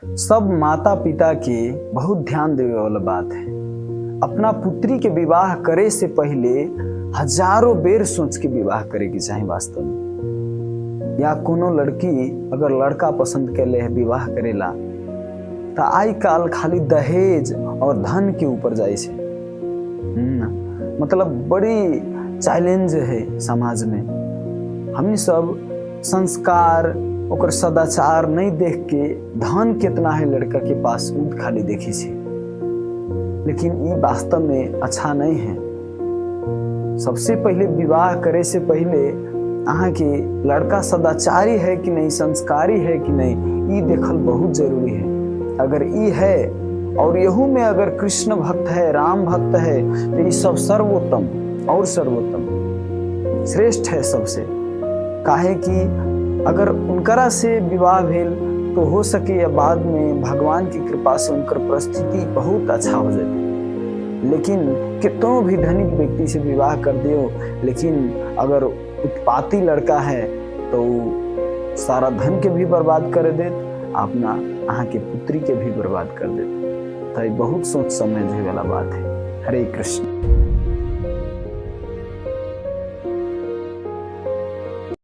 सब माता पिता के बहुत ध्यान देवे वाला बात है। अपना पुत्री के विवाह करे से पहले हजारों बेर सोच के विवाह करे के चाहे वास्तव में। या कोनो लड़की अगर लड़का पसंद कर ले है विवाह करेला तो आई काल खाली दहेज और धन के ऊपर जाए छे। मतलब बड़ी चैलेंज है समाज में। हमनी सब संस्कार और सदाचार नहीं देख के धन कितना है लड़का के पास ऊद खाली देखी छे, लेकिन ये वास्तव में अच्छा नहीं है। सबसे पहले विवाह करे से पहले अहाँ के लड़का सदाचारी है कि नहीं, संस्कारी है कि नहीं, ये देखल बहुत जरूरी है। अगर ये है और यहू में अगर कृष्ण भक्त है, राम भक्त है, तो ये सब सर्वोत्तम और सर्वोत्तम श्रेष्ठ है सबसे। काहे कि अगर उनकरा से विवाह भेल तो हो सके या बाद में भगवान की कृपा से उनकर परिस्थिति बहुत अच्छा हो जाए। लेकिन कितनों भी धनिक व्यक्ति से विवाह कर दियो, लेकिन अगर उत्पाती लड़का है तो सारा धन के भी बर्बाद कर देत, अपना अहाँ के पुत्री के भी बर्बाद कर देत। तो बहुत सोच समझे वाला बात है। हरे कृष्ण।